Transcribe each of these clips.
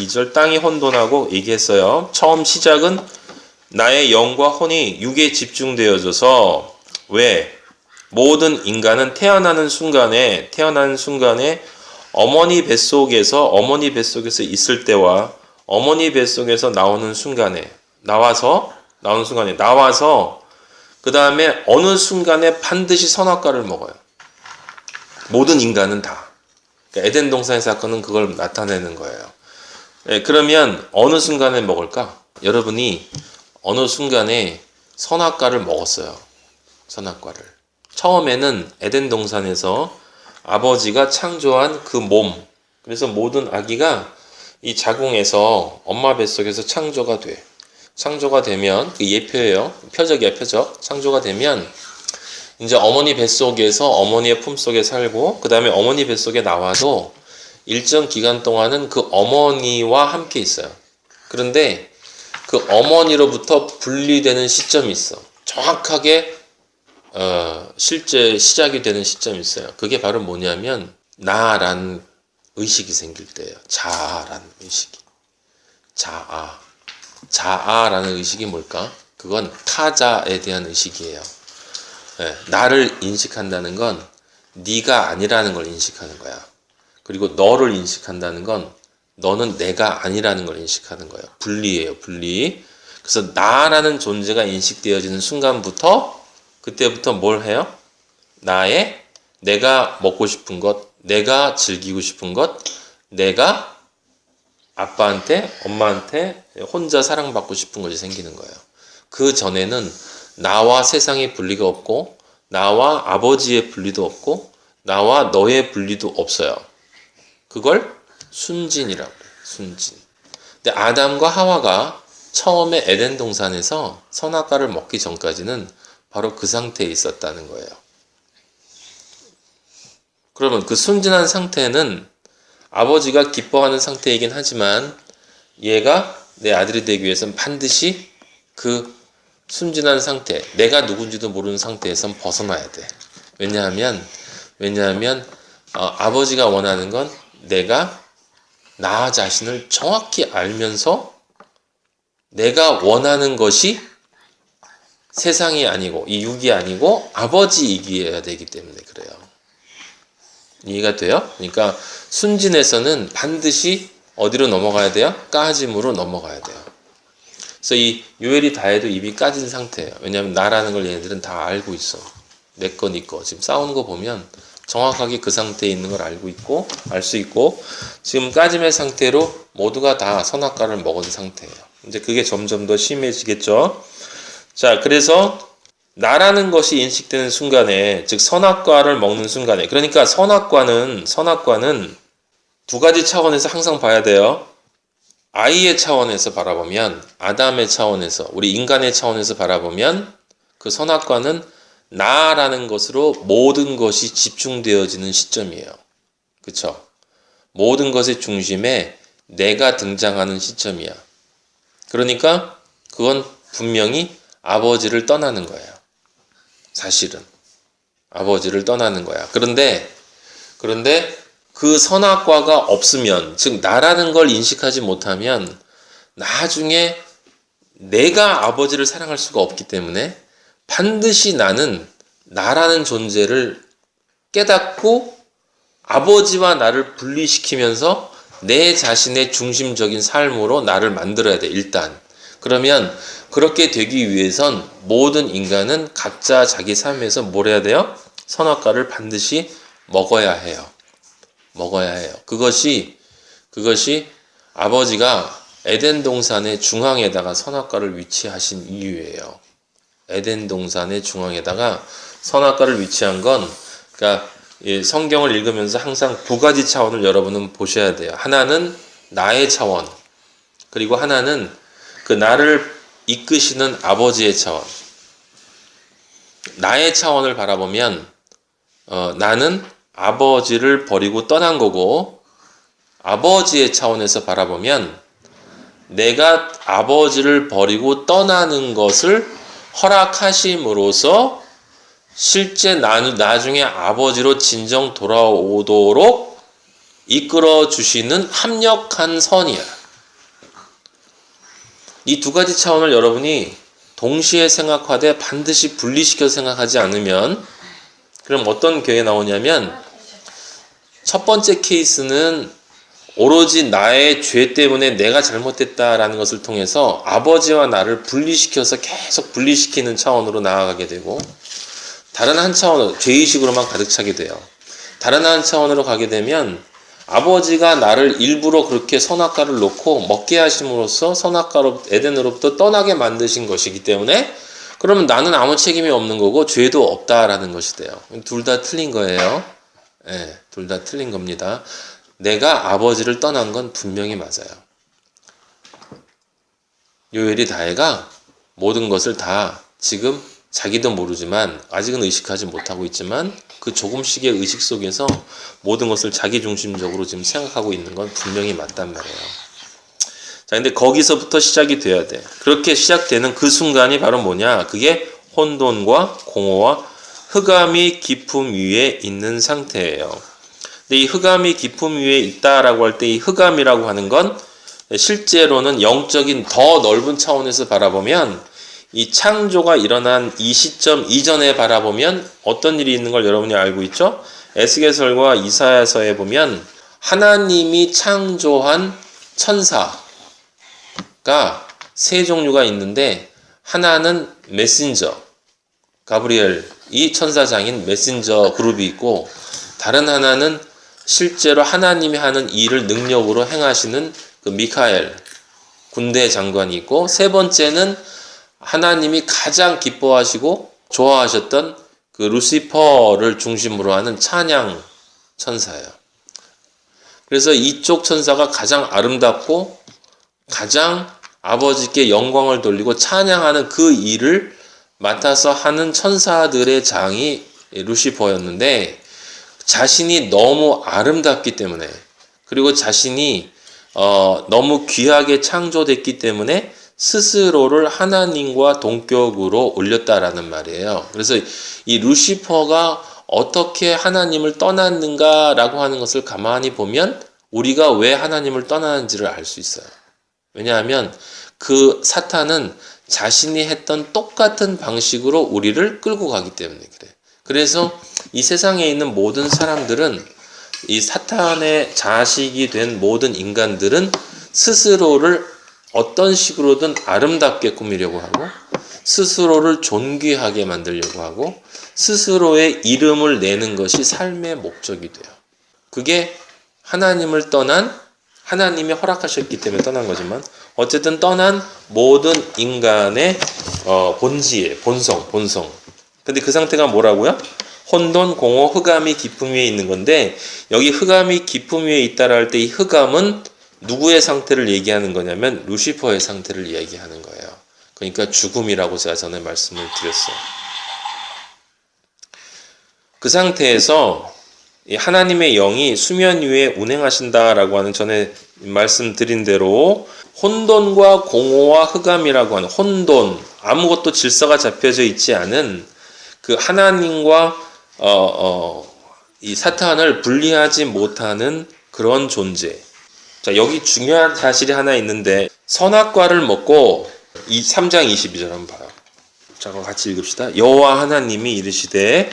2절 땅이 혼돈하고 얘기했어요. 처음 시작은 나의 영과 혼이 육에 집중되어져서 왜? 모든 인간은 태어나는 순간에 어머니 뱃속에서 있을 때와 어머니 뱃속에서 나오는 순간에 나와서 그 다음에 어느 순간에 반드시 선악과를 먹어요. 모든 인간은 다. 그러니까 에덴 동산의 사건은 그걸 나타내는 거예요. 네, 그러면 어느 순간에 먹을까? 여러분이 어느 순간에 선악과를 먹었어요. 선악과를. 처음에는 에덴 동산에서 아버지가 창조한 그 몸. 그래서 모든 아기가 이 자궁에서 엄마 뱃속에서 창조가 돼. 창조가 되면 그 예표예요. 표적이야, 표적. 창조가 되면 이제 어머니 뱃속에서 어머니의 품속에 살고 그 다음에 어머니 뱃속에 나와도 일정 기간 동안은 그 어머니와 함께 있어요. 그런데 그 어머니로부터 분리되는 시점이 있어. 정확하게 실제 시작이 되는 시점이 있어요. 그게 바로 뭐냐면 나라는 의식이 생길 때예요. 자아라는 의식이. 자아라는 의식이 뭘까? 그건 타자에 대한 의식이에요. 네, 나를 인식한다는 건 네가 아니라는 걸 인식하는 거야. 그리고 너를 인식한다는 건 너는 내가 아니라는 걸 인식하는 거예요. 분리예요, 분리. 그래서 나라는 존재가 인식되어지는 순간부터 그때부터 뭘 해요? 내가 먹고 싶은 것, 내가 즐기고 싶은 것, 내가 아빠한테, 엄마한테 혼자 사랑받고 싶은 것이 생기는 거예요. 그 전에는 나와 세상의 분리가 없고 나와 아버지의 분리도 없고 나와 너의 분리도 없어요. 그걸 순진이라고 해요. 순진. 근데 아담과 하와가 처음에 에덴 동산에서 선악과를 먹기 전까지는 바로 그 상태에 있었다는 거예요. 그러면 그 순진한 상태는 아버지가 기뻐하는 상태이긴 하지만 얘가 내 아들이 되기 위해서는 반드시 그 순진한 상태, 내가 누군지도 모르는 상태에선 벗어나야 돼. 왜냐하면 아버지가 원하는 건 내가 나 자신을 정확히 알면서 내가 원하는 것이 세상이 아니고 이 육이 아니고 아버지이기여야 되기 때문에 그래요. 이해가 돼요? 그러니까 순진에서는 반드시 어디로 넘어가야 돼요? 까짐으로 넘어가야 돼요. 그래서 이 요엘이 다 해도 입이 까진 상태예요. 왜냐하면 나라는 걸 얘네들은 다 알고 있어. 내 거, 네 거. 지금 싸우는 거 보면 정확하게 그 상태에 있는 걸 알 수 있고 지금 까짐의 상태로 모두가 다 선악과를 먹은 상태예요. 이제 그게 점점 더 심해지겠죠. 자, 그래서 나라는 것이 인식되는 순간에, 즉 선악과를 먹는 순간에, 그러니까 선악과는 두 가지 차원에서 항상 봐야 돼요. 아이의 차원에서 바라보면, 아담의 차원에서, 우리 인간의 차원에서 바라보면 그 선악과는 나라는 것으로 모든 것이 집중되어지는 시점이에요. 그쵸? 모든 것의 중심에 내가 등장하는 시점이야. 그러니까 그건 분명히 아버지를 떠나는 거예요. 사실은. 아버지를 떠나는 거야. 그런데 그 선악과가 없으면, 즉 나라는 걸 인식하지 못하면 나중에 내가 아버지를 사랑할 수가 없기 때문에 반드시 나는 나라는 존재를 깨닫고 아버지와 나를 분리시키면서 내 자신의 중심적인 삶으로 나를 만들어야 돼, 일단. 그러면 그렇게 되기 위해선 모든 인간은 각자 자기 삶에서 뭘 해야 돼요? 선악과를 반드시 먹어야 해요. 그것이 아버지가 에덴 동산의 중앙에다가 선악과를 위치하신 이유예요. 에덴 동산의 중앙에다가 선악과를 위치한 건, 그러니까 성경을 읽으면서 항상 두 가지 차원을 여러분은 보셔야 돼요. 하나는 나의 차원, 그리고 하나는 그 나를 이끄시는 아버지의 차원. 나의 차원을 바라보면 나는 아버지를 버리고 떠난 거고, 아버지의 차원에서 바라보면 내가 아버지를 버리고 떠나는 것을 허락하심으로써 실제 나중에 아버지로 진정 돌아오도록 이끌어 주시는 합력한 선이야. 이 두 가지 차원을 여러분이 동시에 생각하되 반드시 분리시켜서 생각하지 않으면, 그럼 어떤 결이 나오냐면, 첫 번째 케이스는 오로지 나의 죄 때문에 내가 잘못했다라는 것을 통해서 아버지와 나를 분리시켜서 계속 분리시키는 차원으로 나아가게 되고, 다른 한 차원으로 죄의식으로만 가득 차게 돼요. 다른 한 차원으로 가게 되면 아버지가 나를 일부러 그렇게 선악과를 놓고 먹게 하심으로써 선악과로 에덴으로부터 떠나게 만드신 것이기 때문에, 그러면 나는 아무 책임이 없는 거고 죄도 없다라는 것이 돼요. 둘 다 틀린 거예요. 네, 둘 다 틀린 겁니다. 내가 아버지를 떠난 건 분명히 맞아요. 요엘이 다혜가 모든 것을 다 지금 자기도 모르지만, 아직은 의식하지 못하고 있지만, 그 조금씩의 의식 속에서 모든 것을 자기 중심적으로 지금 생각하고 있는 건 분명히 맞단 말이에요. 자, 근데 거기서부터 시작이 돼야 돼. 그렇게 시작되는 그 순간이 바로 뭐냐? 그게 혼돈과 공허와 흑암이 깊음 위에 있는 상태예요. 근데 이 흑암이 깊음 위에 있다라고 할 때 이 흑암이라고 하는 건 실제로는 영적인 더 넓은 차원에서 바라보면, 이 창조가 일어난 이 시점 이전에 바라보면 어떤 일이 있는 걸 여러분이 알고 있죠? 에스겔서와 이사야서에 보면 하나님이 창조한 천사가 세 종류가 있는데, 하나는 메신저, 가브리엘, 이 천사장인 메신저 그룹이 있고, 다른 하나는 실제로 하나님이 하는 일을 능력으로 행하시는 그 미카엘, 군대 장관이 있고, 세 번째는 하나님이 가장 기뻐하시고 좋아하셨던 그 루시퍼를 중심으로 하는 찬양 천사예요. 그래서 이쪽 천사가 가장 아름답고 가장 아버지께 영광을 돌리고 찬양하는 그 일을 맡아서 하는 천사들의 장이 루시퍼였는데, 자신이 너무 아름답기 때문에, 그리고 자신이 너무 귀하게 창조됐기 때문에 스스로를 하나님과 동격으로 올렸다라는 말이에요. 그래서 이 루시퍼가 어떻게 하나님을 떠났는가라고 하는 것을 가만히 보면 우리가 왜 하나님을 떠나는지를 알 수 있어요. 왜냐하면 그 사탄은 자신이 했던 똑같은 방식으로 우리를 끌고 가기 때문에 그래. 그래서 이 세상에 있는 모든 사람들은, 이 사탄의 자식이 된 모든 인간들은 스스로를 어떤 식으로든 아름답게 꾸미려고 하고, 스스로를 존귀하게 만들려고 하고, 스스로의 이름을 내는 것이 삶의 목적이 돼요. 그게 하나님을 떠난, 하나님이 허락하셨기 때문에 떠난 거지만, 어쨌든 떠난 모든 인간의 본질, 본성. 근데 그 상태가 뭐라고요? 혼돈, 공허, 흑암이 깊음 위에 있는 건데, 여기 흑암이 깊음 위에 있다라 할 때 이 흑암은 누구의 상태를 얘기하는 거냐면 루시퍼의 상태를 이야기하는 거예요. 그러니까 죽음이라고 제가 전에 말씀을 드렸어요. 그 상태에서 하나님의 영이 수면 위에 운행하신다라고 하는, 전에 말씀드린 대로 혼돈과 공허와 흑암이라고 하는, 혼돈, 아무것도 질서가 잡혀져 있지 않은 그 하나님과 이 사탄을 분리하지 못하는 그런 존재. 자, 여기 중요한 사실이 하나 있는데, 선악과를 먹고, 3장 22절 한번 봐요. 자, 그럼 같이 읽읍시다. 여호와 하나님이 이르시되,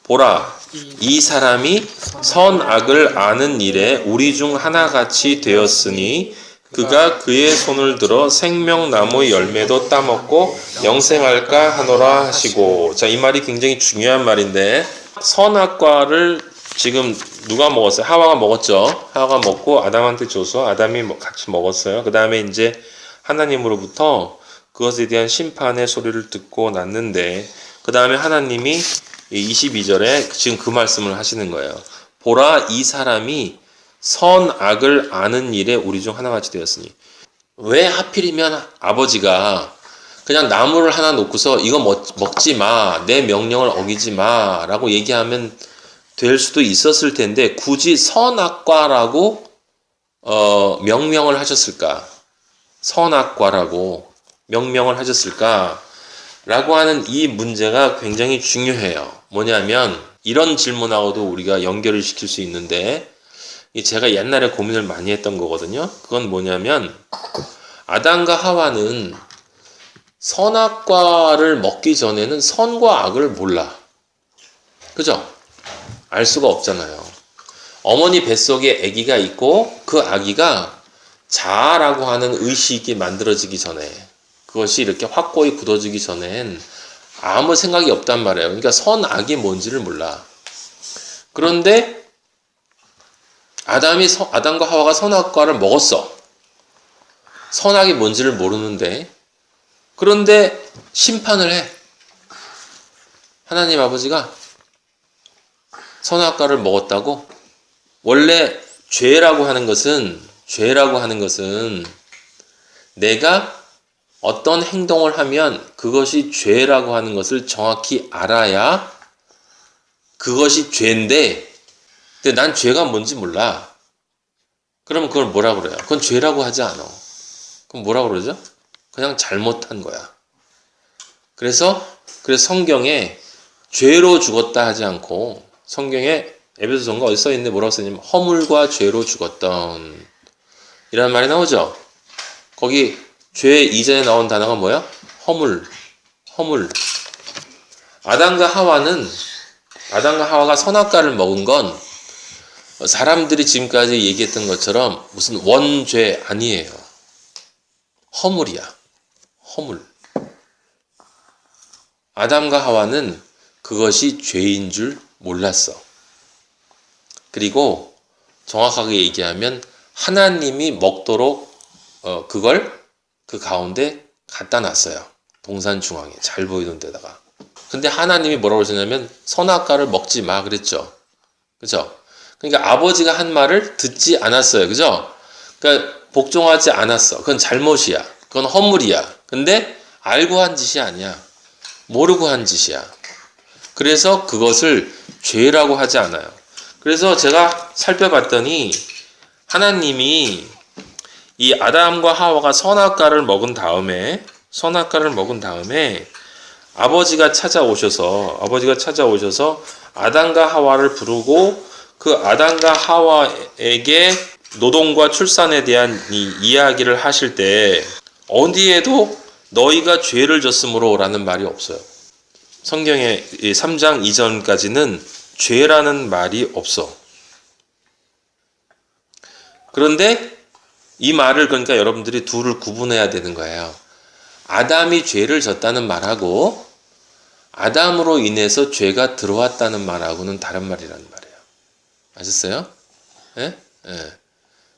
보라, 이 사람이 선악을 아는 일에 우리 중 하나같이 되었으니 그가 그의 손을 들어 생명나무의 열매도 따먹고 영생할까 하노라 하시고. 자, 이 말이 굉장히 중요한 말인데, 선악과를 지금 누가 먹었어요? 하와가 먹었죠. 하와가 먹고 아담한테 줘서 아담이 같이 먹었어요. 그 다음에 이제 하나님으로부터 그것에 대한 심판의 소리를 듣고 났는데, 그 다음에 하나님이 22절에 지금 그 말씀을 하시는 거예요. 보라, 이 사람이 선악을 아는 일에 우리 중 하나같이 되었으니. 왜 하필이면 아버지가 그냥 나무를 하나 놓고서 이거 먹지 마, 내 명령을 어기지 마 라고 얘기하면 될 수도 있었을 텐데, 굳이 선악과라고 명명을 하셨을까? 선악과라고 명명을 하셨을까? 라고 하는 이 문제가 굉장히 중요해요. 뭐냐면, 이런 질문하고도 우리가 연결을 시킬 수 있는데, 제가 옛날에 고민을 많이 했던 거거든요. 그건 뭐냐면, 아담과 하와는 선악과를 먹기 전에는 선과 악을 몰라. 그죠? 알 수가 없잖아요. 어머니 뱃속에 아기가 있고 그 아기가 자아라고 하는 의식이 만들어지기 전에, 그것이 이렇게 확고히 굳어지기 전엔 아무 생각이 없단 말이에요. 그러니까 선악이 뭔지를 몰라. 그런데 아담과 하와가 선악과를 먹었어. 선악이 뭔지를 모르는데, 그런데 심판을 해. 하나님 아버지가 선악과를 먹었다고? 원래 죄라고 하는 것은 내가 어떤 행동을 하면 그것이 죄라고 하는 것을 정확히 알아야 그것이 죄인데, 근데 난 죄가 뭔지 몰라. 그러면 그걸 뭐라 그래요? 그건 죄라고 하지 않아. 그럼 뭐라 그러죠? 그냥 잘못한 거야. 그래서 성경에 죄로 죽었다 하지 않고, 성경에 에베소서인가 어디 써 있는데 뭐라고 써있냐면 허물과 죄로 죽었던 이라는 말이 나오죠. 거기 죄 이전에 나온 단어가 뭐야? 허물. 아담과 하와가 선악과를 먹은 건 사람들이 지금까지 얘기했던 것처럼 무슨 원죄 아니에요. 허물이야. 허물. 아담과 하와는 그것이 죄인 줄 몰랐어. 그리고 정확하게 얘기하면 하나님이 먹도록 그걸 그 가운데 갖다 놨어요. 동산 중앙에 잘 보이는 데다가. 근데 하나님이 뭐라고 하셨냐면 선악과를 먹지 마 그랬죠. 그죠? 그러니까 아버지가 한 말을 듣지 않았어요. 그죠? 그러니까 복종하지 않았어. 그건 잘못이야. 그건 허물이야. 근데 알고 한 짓이 아니야. 모르고 한 짓이야. 그래서 그것을 죄라고 하지 않아요. 그래서 제가 살펴봤더니 하나님이 이 아담과 하와가 선악과를 먹은 다음에 아버지가 찾아오셔서 아담과 하와를 부르고 그 아담과 하와에게 노동과 출산에 대한 이 이야기를 하실 때 어디에도 너희가 죄를 졌으므로 라는 말이 없어요. 성경의 3장 이전까지는 죄라는 말이 없어. 그런데 이 말을 그러니까 여러분들이 둘을 구분해야 되는 거예요. 아담이 죄를 졌다는 말하고 아담으로 인해서 죄가 들어왔다는 말하고는 다른 말이라는 말이에요. 아셨어요? 예? 예.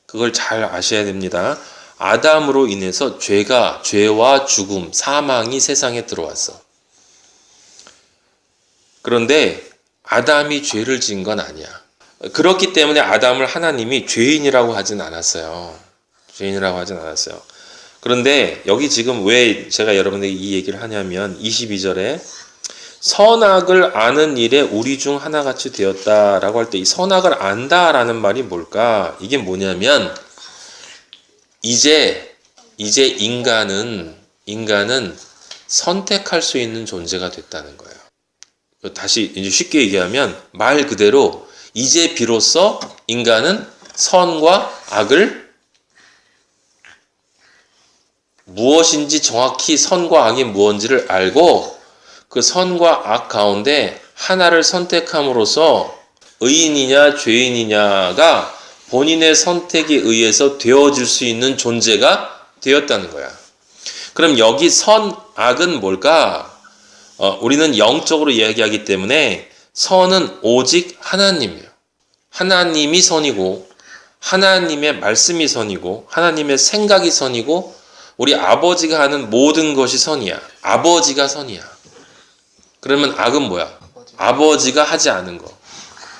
그걸 잘 아셔야 됩니다. 아담으로 인해서 죄와 죽음, 사망이 세상에 들어왔어. 그런데 아담이 죄를 지은 건 아니야. 그렇기 때문에 아담을 하나님이 죄인이라고 하진 않았어요. 그런데 여기 지금 왜 제가 여러분에게 이 얘기를 하냐면 22절에 선악을 아는 일에 우리 중 하나같이 되었다라고 할 때 이 선악을 안다라는 말이 뭘까? 이게 뭐냐면 이제 인간은 선택할 수 있는 존재가 됐다는 거예요. 다시 이제 쉽게 얘기하면 말 그대로 이제 비로소 인간은 선과 악을 무엇인지 정확히 선과 악이 무엇인지를 알고 그 선과 악 가운데 하나를 선택함으로써 의인이냐 죄인이냐가 본인의 선택에 의해서 되어질 수 있는 존재가 되었다는 거야. 그럼 여기 선, 악은 뭘까? 우리는 영적으로 이야기하기 때문에 선은 오직 하나님이에요. 하나님이 선이고 하나님의 말씀이 선이고 하나님의 생각이 선이고 우리 아버지가 하는 모든 것이 선이야. 아버지가 선이야. 그러면 악은 뭐야? 아버지가 하지 않은 거.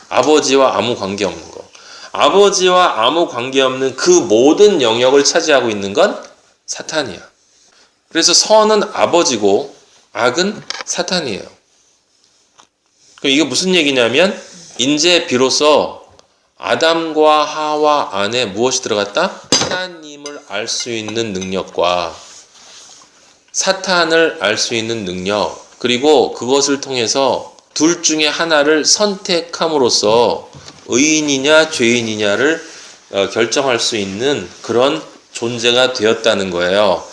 아버지와 아무 관계없는 거. 아버지와 아무 관계없는 그 모든 영역을 차지하고 있는 건 사탄이야. 그래서 선은 아버지고 악은 사탄이에요. 그럼 이게 무슨 얘기냐면 이제 비로소 아담과 하와 안에 무엇이 들어갔다? 하나님을 알 수 있는 능력과 사탄을 알 수 있는 능력, 그리고 그것을 통해서 둘 중에 하나를 선택함으로써 의인이냐 죄인이냐를 결정할 수 있는 그런 존재가 되었다는 거예요.